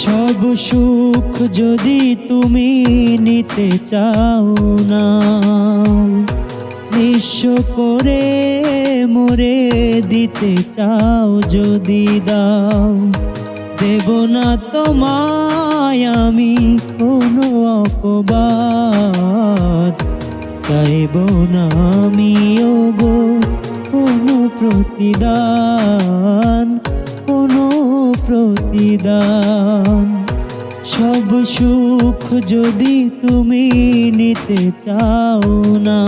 সব সুখ যদি তুমি নিতে চাও না, নিঃস্ব করে মোরে দিতে চাও যদি দাও, দেব না তোমায় আমি কোনো অপবাদ, চাইব না আমি ওগো কোনো প্রতিদান, কোনো প্রতিদান। সব সুখ যদি তুমি নিতে চাও না,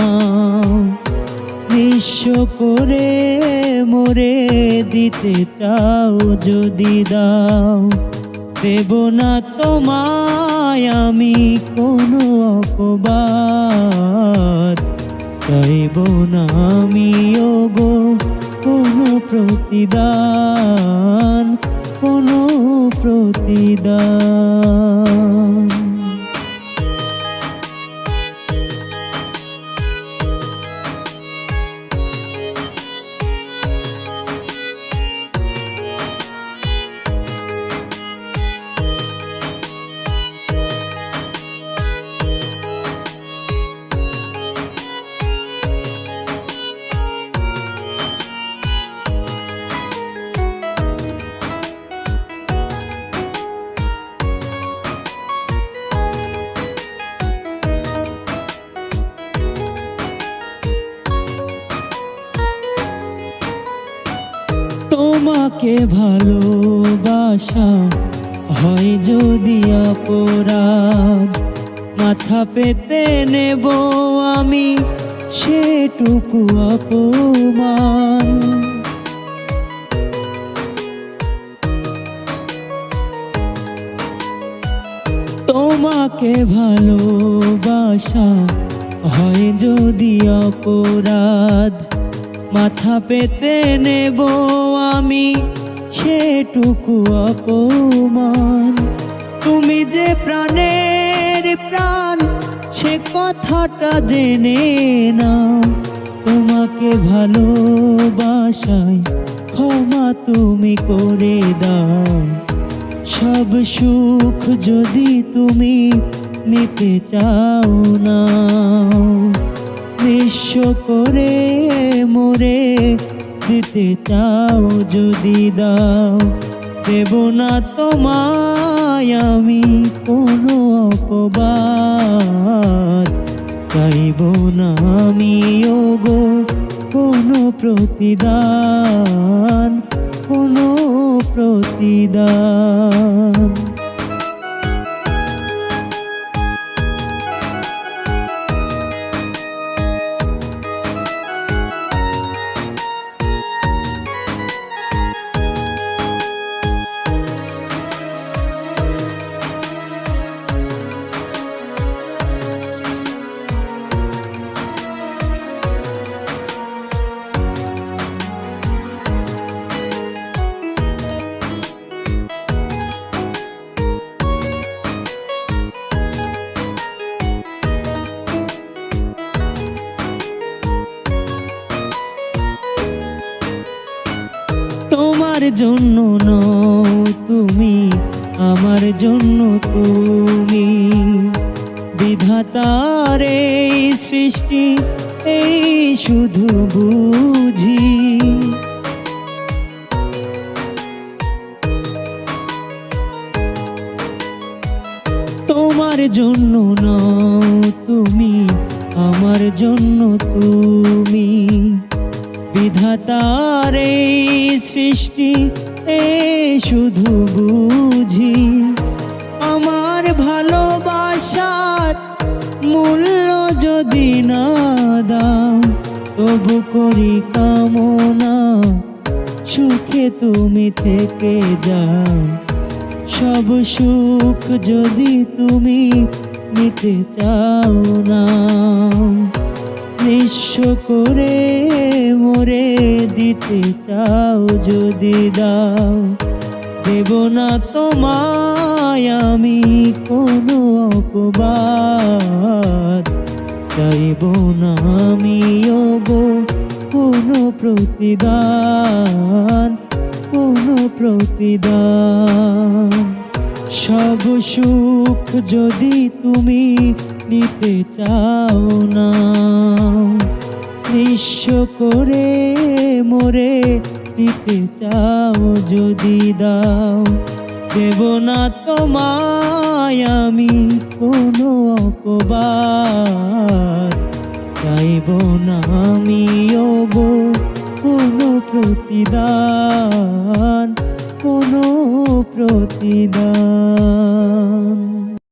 নিঃস্ব করে মোরে দিতে চাও যদি দাও, দেব না তোমায় আমি কোনো অপবাদ, চাইব না আমি ওগো কোনো প্রতিদান, কোনো প্রতিদান। তোমাকে ভালোবাসা হয় যদি অপরাধ, মাথা পেতে নেব আমি সেটুকু অপমান। তোমাকে ভালোবাসা হয় যদি অপরাধ, মাথা পেতে নেব আমি সেটুকু অপমান। তুমি যে প্রাণের প্রাণ সে কথাটা জেনে নাও, তোমাকে ভালোবাসায় ক্ষমা তুমি করে দাও। সব সুখ যদি তুমি নিতে চাও না, নিঃস্ব করে মোরে দিতে চাও যদি দাও, দেব না তোমায় আমি কোনো অপবাদ, চাইব না আমি ওগো কোনো প্রতিদান, কোনো প্রতিদান। তোমার জন্য নও তুমি, আমার জন্য তুমি, বিধাতার এই সৃষ্টি এই শুধু বুঝি। তোমার জন্য নও তুমি, আমার জন্য তুমি, বিধাতার এই সৃষ্টি এ শুধু বুঝি। আমার ভালোবাসার মূল্য যদি না দাও, তবু করি কামনা সুখে তুমি থেকে যাও। সব সুখ যদি তুমি নিতে চাও না, নিঃস্ব করে মোরে দিতে চাও যদি দাও, দেব না তোমায় আমি কোনো অপবাদ, চাইব না আমি ওগো কোনো প্রতিদান, কোনো প্রতিদান। সব সুখ যদি তুমি নিতে চাও না, নিঃস্ব করে মোরে দিতে চাও যদি দাও, দেব না তোমায় আমি কোনো অপবাদ, চাইব না আমি ওগো কোনো প্রতিদান, কোনো প্রতিদান।